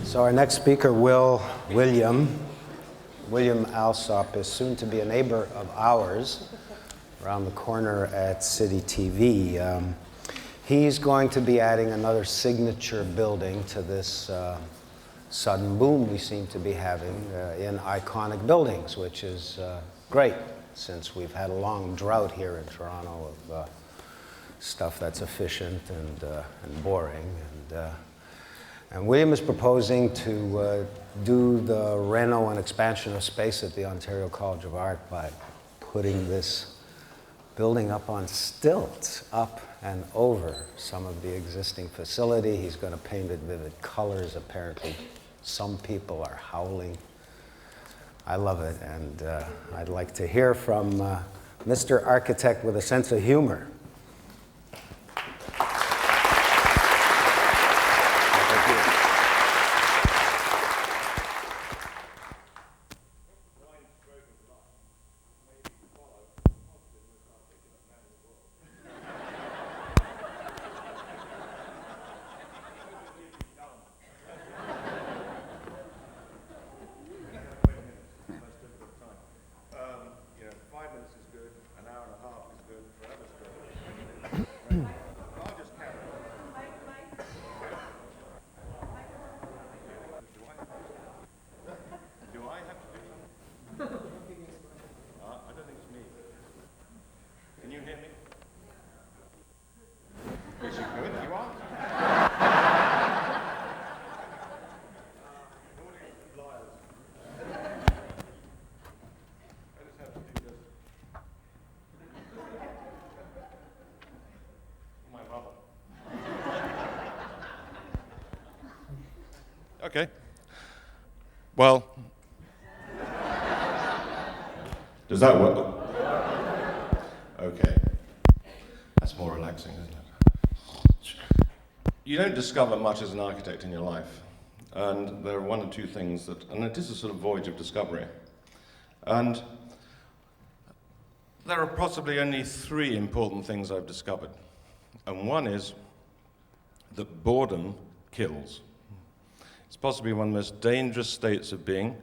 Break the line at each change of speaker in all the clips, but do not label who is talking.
So our next speaker, William Alsop, is soon to be a neighbor of ours around the corner at City TV. He's going to be adding another signature building to this sudden boom we seem to be having in iconic buildings, which is great, since we've had a long drought here in Toronto of stuff that's efficient and boring. And William is proposing to do the reno and expansion of space at the Ontario College of Art by putting this building up on stilts, up and over some of the existing facility. He's going to paint it vivid colors. Apparently, some people are howling. I love it, and I'd like to hear from Mr. Architect with a sense of humor.
Okay. Well, does that work? Okay. That's more relaxing, isn't it? You don't discover much as an architect in your life. And there are one or two things that, and it is a sort of voyage of discovery. And there are possibly only three important things I've discovered. And one is that boredom kills. It's possibly one of the most dangerous states of being,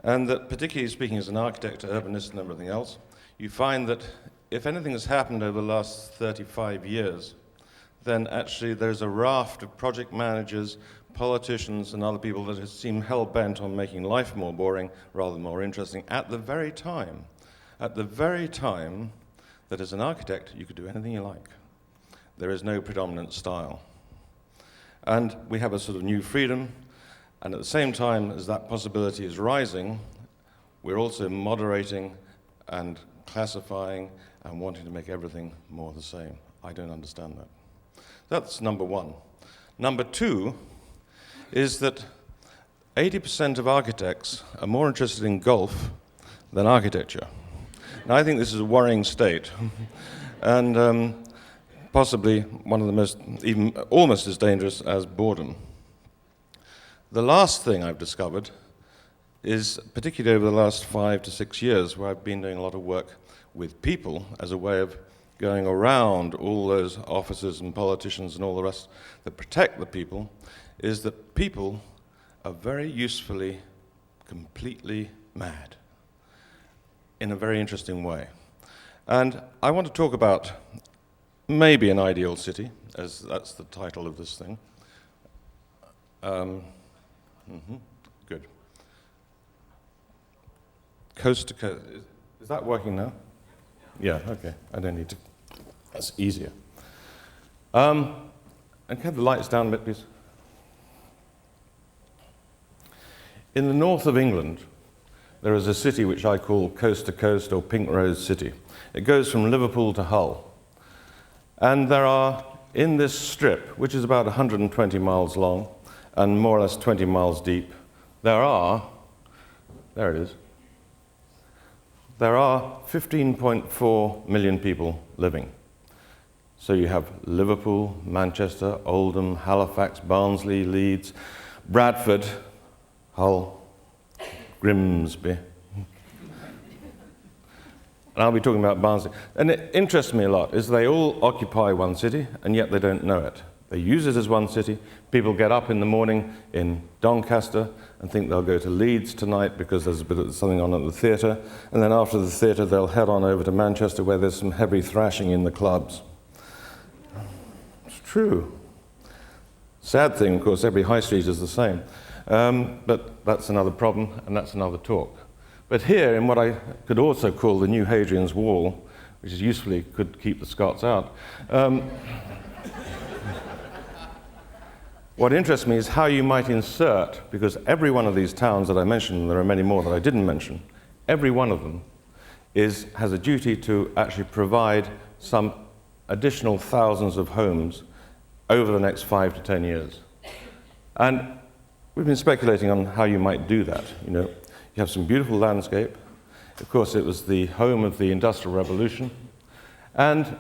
and that, particularly speaking as an architect, urbanist, and everything else, you find that if anything has happened over the last 35 years, then actually there's a raft of project managers, politicians, and other people that seem hell-bent on making life more boring rather than more interesting at the very time that as an architect you could do anything you like. There is no predominant style. And we have a sort of new freedom. And at the same time as that possibility is rising, we're also moderating and classifying and wanting to make everything more the same. I don't understand that. That's number one. Number two is that 80% of architects are more interested in golf than architecture. Now, I think this is a worrying state, and possibly one of the most, even almost as dangerous as boredom. The last thing I've discovered is, particularly over the last 5 to 6 years, where I've been doing a lot of work with people as a way of going around all those officers and politicians and all the rest that protect the people, is that people are very usefully completely mad in a very interesting way. And I want to talk about maybe an ideal city, as that's the title of this thing. Good. Coast to coast. Is that working now? Yeah, okay. I don't need to. That's easier. And can I have the lights down a bit, please? In the north of England, there is a city which I call Coast to Coast or Pink Rose City. It goes from Liverpool to Hull. And there are, in this strip, which is about 120 miles long, and more or less 20 miles deep, there are 15.4 million people living. So you have Liverpool, Manchester, Oldham, Halifax, Barnsley, Leeds, Bradford, Hull, Grimsby. And I'll be talking about Barnsley. And it interests me a lot is they all occupy one city, and yet they don't know it. They use it as one city. People get up in the morning in Doncaster and think they'll go to Leeds tonight because there's a bit of something on at the theatre. And then after the theatre, they'll head on over to Manchester where there's some heavy thrashing in the clubs. It's true. Sad thing, of course, every high street is the same. But that's another problem, and that's another talk. But here, in what I could also call the New Hadrian's Wall, which is usefully could keep the Scots out, what interests me is how you might insert, because every one of these towns that I mentioned, and there are many more that I didn't mention, every one of them has a duty to actually provide some additional thousands of homes over the next 5 to 10 years. And we've been speculating on how you might do that. You know, you have some beautiful landscape. Of course, it was the home of the Industrial Revolution. And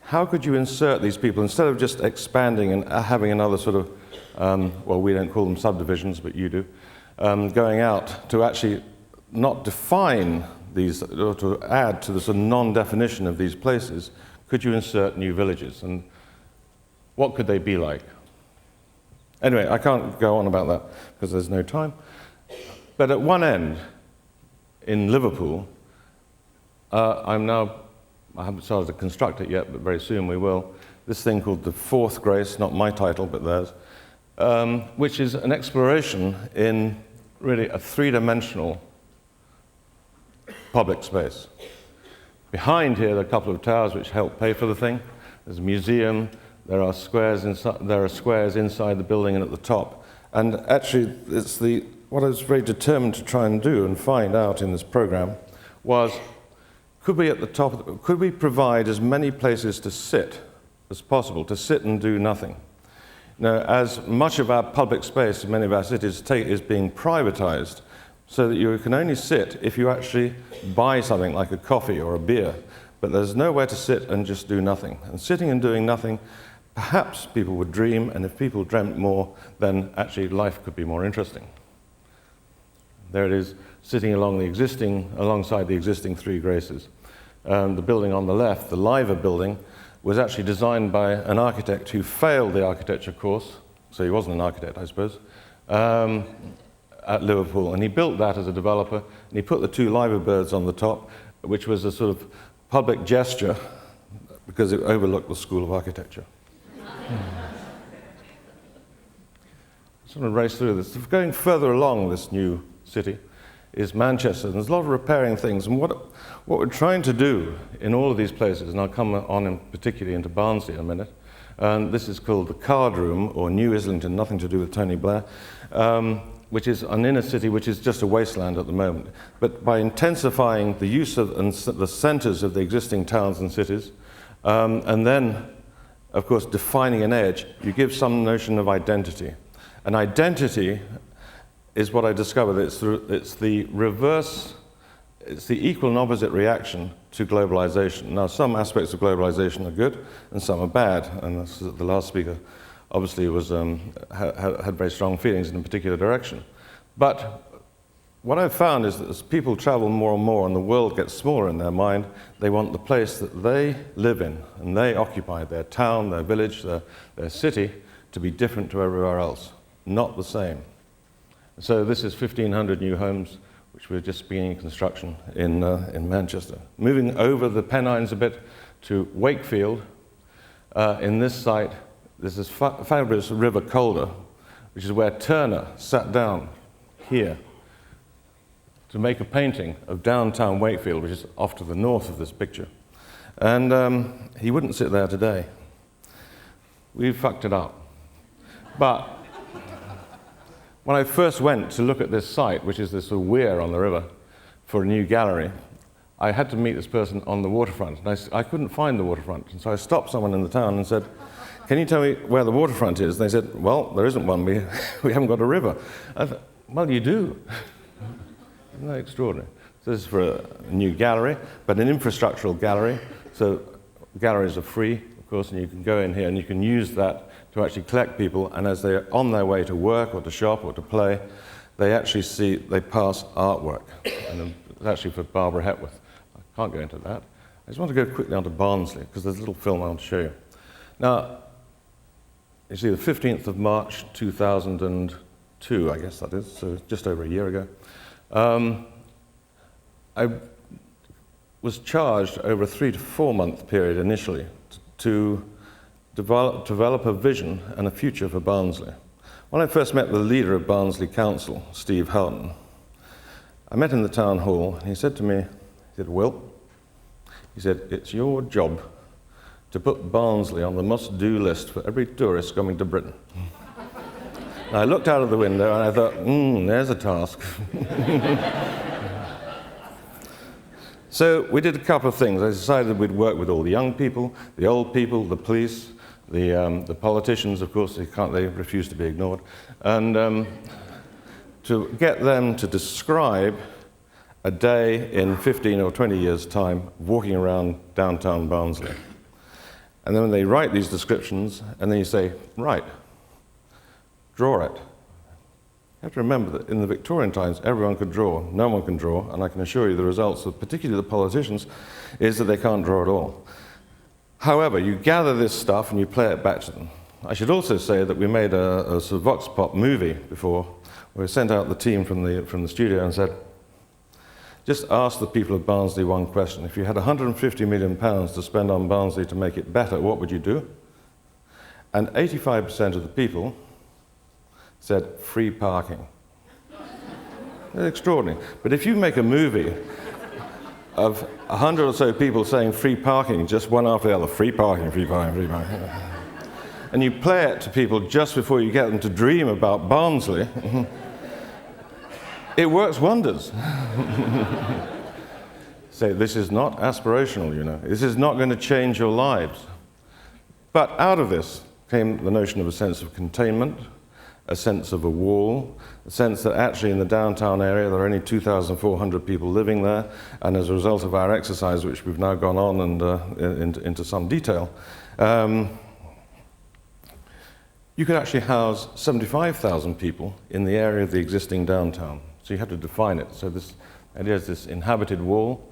how could you insert these people, instead of just expanding and having another sort of, well, we don't call them subdivisions, but you do, going out to actually not define these, or to add to the sort of non-definition of these places, could you insert new villages? And what could they be like? Anyway, I can't go on about that because there's no time. But at one end, in Liverpool, I haven't started to construct it yet, but very soon we will, this thing called the Fourth Grace, not my title, but theirs, which is an exploration in really a three-dimensional public space. Behind here, there are a couple of towers which help pay for the thing. There's a museum, there are squares inside the building and at the top. And actually, it's what I was very determined to try and do and find out in this program was, could we provide as many places to sit as possible, to sit and do nothing? Now, as much of our public space in many of our cities is being privatized, so that you can only sit if you actually buy something like a coffee or a beer, but there's nowhere to sit and just do nothing. And sitting and doing nothing, perhaps people would dream, and if people dreamt more, then actually life could be more interesting. There it is, sitting alongside the existing Three Graces. The building on the left, the Liver building, was actually designed by an architect who failed the architecture course, so he wasn't an architect, I suppose, at Liverpool. And he built that as a developer, and he put the two Liver birds on the top, which was a sort of public gesture because it overlooked the School of Architecture. Sort of race through this. Going further along this new city is Manchester. There's a lot of repairing things, and what we're trying to do in all of these places, and I'll come on particularly into Barnsley in a minute, and this is called the Card Room, or New Islington, nothing to do with Tony Blair, which is an inner city which is just a wasteland at the moment. But by intensifying the use of and the centres of the existing towns and cities, and then, of course, defining an edge, you give some notion of identity. And identity is what I discovered. It's the reverse, it's the equal and opposite reaction to globalization. Now, some aspects of globalization are good and some are bad. And the last speaker obviously had very strong feelings in a particular direction. But what I've found is that as people travel more and more and the world gets smaller in their mind, they want the place that they live in and they occupy, their town, their village, their city, to be different to everywhere else, not the same. So this is 1,500 new homes, which we're just beginning construction in Manchester. Moving over the Pennines a bit to Wakefield, in this site, there's this fabulous River Calder, which is where Turner sat down here to make a painting of downtown Wakefield, which is off to the north of this picture. And he wouldn't sit there today. We fucked it up. But when I first went to look at this site, which is this weir on the river, for a new gallery, I had to meet this person on the waterfront. And I couldn't find the waterfront. And so I stopped someone in the town and said, "Can you tell me where the waterfront is?" And they said, "Well, there isn't one. We haven't got a river." I thought, "Well, you do." Isn't that extraordinary? So this is for a new gallery, but an infrastructural gallery. So galleries are free, of course, and you can go in here and you can use that to actually collect people, and as they're on their way to work or to shop or to play, they pass artwork. And it's actually for Barbara Hepworth. I can't go into that. I just want to go quickly on to Barnsley, because there's a little film I want to show you. Now, you see, the 15th of March 2002, I guess that is, so just over a year ago, I was charged over a 3 to 4 month period initially to develop a vision and a future for Barnsley. When I first met the leader of Barnsley Council, Steve Houghton, I met him in the town hall, and he said to me, he said, "Will," he said, "it's your job to put Barnsley on the must-do list for every tourist coming to Britain." And I looked out of the window and I thought, there's a task. So we did a couple of things. I decided we'd work with all the young people, the old people, the police, the politicians, of course, they refuse to be ignored, and to get them to describe a day in 15 or 20 years' time walking around downtown Barnsley. And then when they write these descriptions, and then you say, right, draw it. You have to remember that in the Victorian times, everyone could draw. No one can draw, and I can assure you the results of particularly the politicians is that they can't draw at all. However, you gather this stuff and you play it back to them. I should also say that we made a sort of vox pop movie before, where we sent out the team from the studio and said, just ask the people of Barnsley one question. If you had £150 million to spend on Barnsley to make it better, what would you do? And 85% of the people said free parking. It's extraordinary. But if you make a movie of 100 or so people saying free parking, just one after the other, free parking, free parking, free parking, and you play it to people just before you get them to dream about Barnsley, it works wonders. Say, this is not aspirational, you know. This is not going to change your lives. But out of this came the notion of a sense of containment, a sense of a wall, a sense that actually in the downtown area there are only 2,400 people living there, and as a result of our exercise, which we've now gone on and into some detail, you could actually house 75,000 people in the area of the existing downtown. So you have to define it. So this idea is this inhabited wall.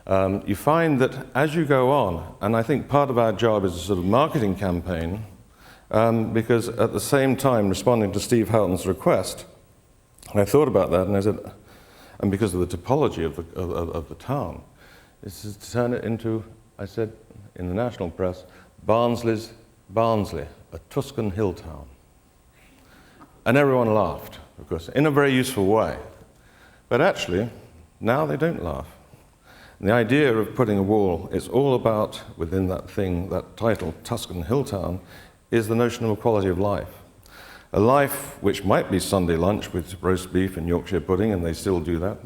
You find that as you go on, and I think part of our job is a sort of marketing campaign, because at the same time, responding to Steve Houghton's request, I thought about that and I said, and because of the topology of the town, this is to turn it into, I said in the national press, Barnsley, a Tuscan hill town. And everyone laughed, of course, in a very useful way. But actually, now they don't laugh. And the idea of putting a wall, it's all about, within that thing, that title, Tuscan hill town, is the notion of a quality of life. A life which might be Sunday lunch with roast beef and Yorkshire pudding, and they still do that.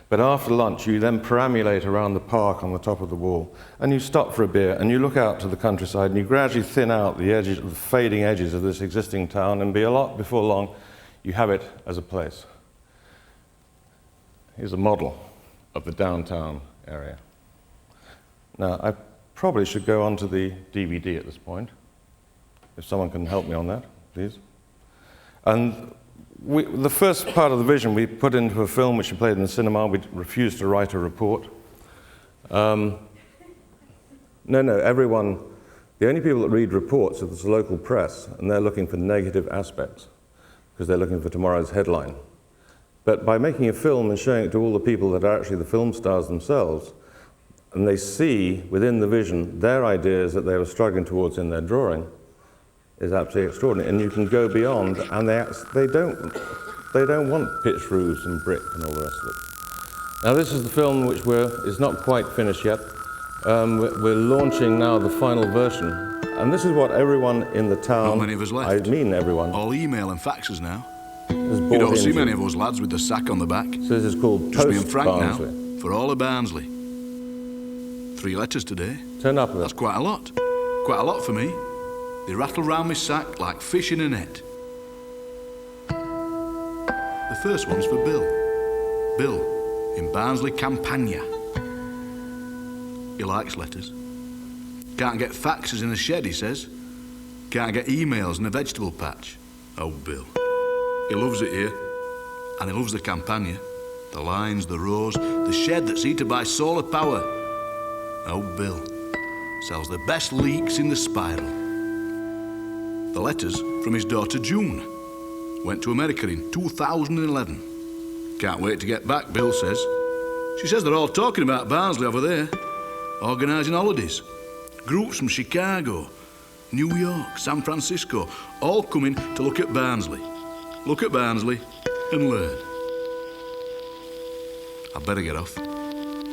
But after lunch, you then perambulate around the park on the top of the wall, and you stop for a beer, and you look out to the countryside, and you gradually thin out the edges, the fading edges of this existing town, and before long, you have it as a place. Here's a model of the downtown area. Now, I probably should go on to the DVD at this point. If someone can help me on that, please. And the first part of the vision we put into a film which we played in the cinema. We refused to write a report. Everyone, the only people that read reports are the local press, and they're looking for negative aspects because they're looking for tomorrow's headline. But by making a film and showing it to all the people that are actually the film stars themselves, and they see within the vision their ideas that they were struggling towards in their drawing, is absolutely extraordinary. And you can go beyond, and they don't want pitch roofs and brick and all the rest of it. Now this is the film which is not quite finished yet. We're launching now the final version, and this is what everyone in the town,
not many of us left.
I mean everyone,
all email and faxes now.
You
don't see many of those lads with the sack on the back.
So this is called
Just me and
Post
Frank
Barnsley.
now, for all of Barnsley. 3 letters today.
Turn up a bit.
That's quite a lot. Quite a lot for me. They rattle round my sack like fish in a net. The first one's for Bill. Bill, in Barnsley Campagna. He likes letters. Can't get faxes in the shed, he says. Can't get emails in a vegetable patch. Oh, Bill. He loves it here. And he loves the Campagna. The lines, the rows, the shed that's heated by solar power. Oh, Bill. Sells the best leeks in the spiral. The letter's from his daughter June. Went to America in 2011. Can't wait to get back, Bill says. She says they're all talking about Barnsley over there, organising holidays. Groups from Chicago, New York, San Francisco, all coming to look at Barnsley. Look at Barnsley and learn. I'd better get off.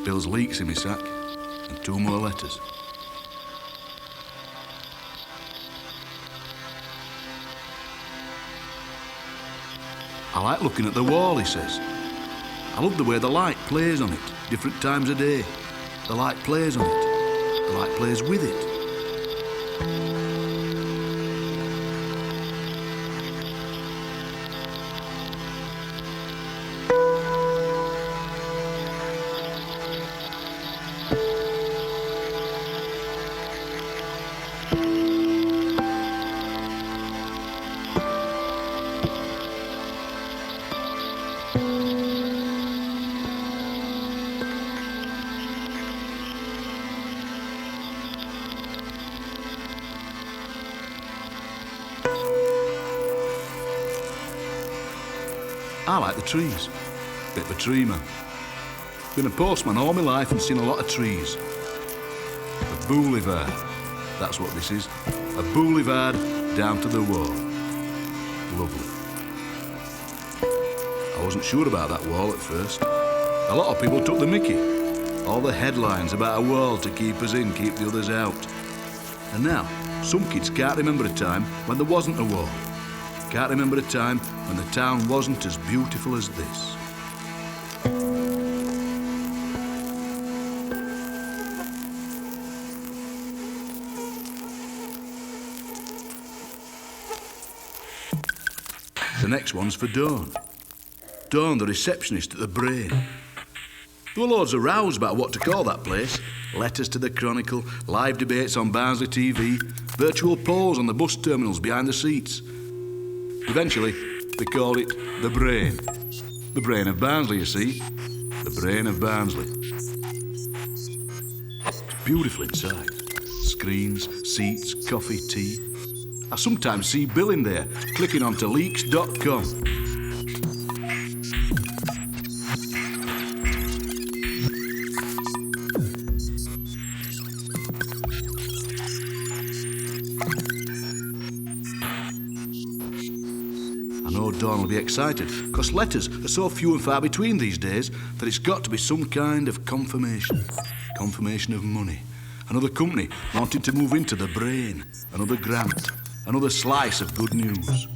Bill's leeks in my sack and 2 more letters. I like looking at the wall, he says. I love the way the light plays on it, different times of day. The light plays on it. The light plays with it. I like the trees. Bit of a tree man. Been a postman all my life and seen a lot of trees. A boulevard. That's what this is. A boulevard down to the wall. Lovely. I wasn't sure about that wall at first. A lot of people took the mickey. All the headlines about a wall to keep us in, keep the others out. And now, some kids can't remember a time when there wasn't a wall. Can't remember a time when the town wasn't as beautiful as this. The next one's for Dawn. Dawn, the receptionist at the Brain. There were loads of rows about what to call that place. Letters to the Chronicle, live debates on Barnsley TV, virtual polls on the bus terminals behind the seats. Eventually, they called it the Brain. The Brain of Barnsley, you see. The Brain of Barnsley. It's beautiful inside. Screens, seats, coffee, tea. I sometimes see Bill in there, clicking onto leaks.com. I know Dawn will be excited, because letters are so few and far between these days that it's got to be some kind of confirmation. Confirmation of money. Another company wanting to move into the Brain. Another grant. Another slice of good news.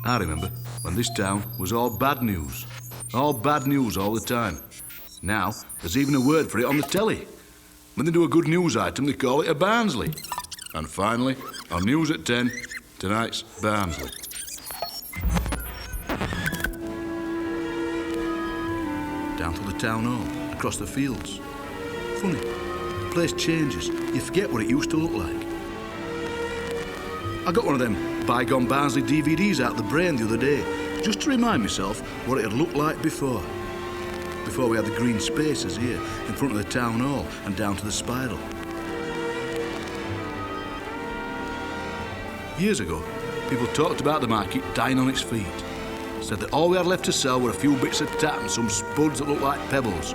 I remember when this town was all bad news. All bad news all the time. Now, there's even a word for it on the telly. When they do a good news item, they call it a Barnsley. And finally, on News at 10, tonight's Barnsley. Down to the town hall, across the fields. Funny, the place changes. You forget what it used to look like. I got one of them bygone Barnsley DVDs out of the Brain the other day, just to remind myself what it had looked like before. Before we had the green spaces here, in front of the town hall and down to the Spiral. Years ago, people talked about the market dying on its feet. Said that all we had left to sell were a few bits of tat and some spuds that looked like pebbles.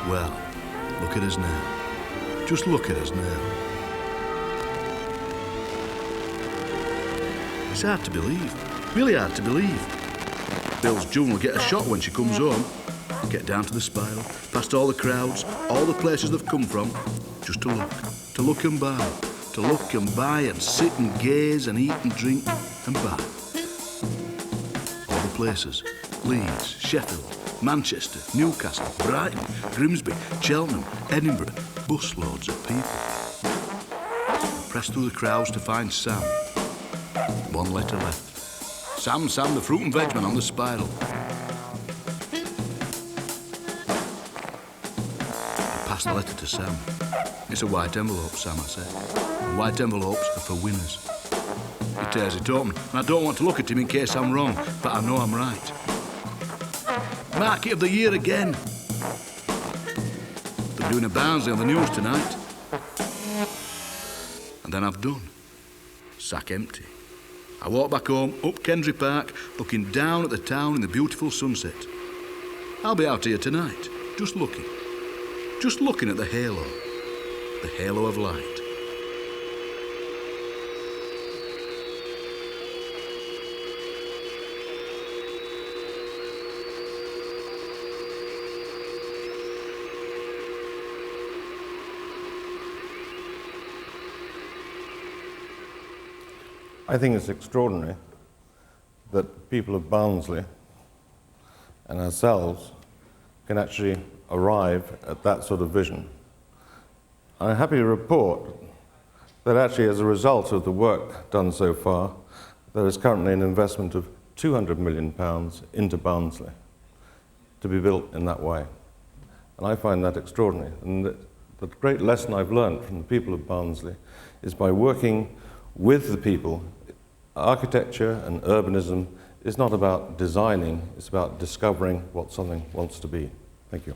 Well, look at us now. Just look at us now. It's hard to believe, really hard to believe. Bill's June will get a shock when she comes home. Get down to the Spiral, past all the crowds, all the places they've come from, just to look and buy. To look and buy and sit and gaze and eat and drink and buy. All the places, Leeds, Sheffield, Manchester, Newcastle, Brighton, Grimsby, Cheltenham, Edinburgh, busloads of people. I pressed through the crowds to find Sam. One letter left. Sam, the fruit and veg man on the Spiral. I passed the letter to Sam. It's a white envelope, Sam, I said. And white envelopes are for winners. He tears it open, and I don't want to look at him in case I'm wrong, but I know I'm right. Market of the year again. They're doing a Barnsley on the news tonight. And then I've done. Sack empty. I walk back home, up Kendry Park, looking down at the town in the beautiful sunset. I'll be out here tonight, just looking at the halo of light.
I think it's extraordinary that people of Barnsley and ourselves can actually arrive at that sort of vision. I'm happy to report that actually as a result of the work done so far, there is currently an investment of £200 million into Barnsley to be built in that way. And I find that extraordinary. And the great lesson I've learned from the people of Barnsley is by working with the people, architecture and urbanism is not about designing, it's about discovering what something wants to be. Thank you.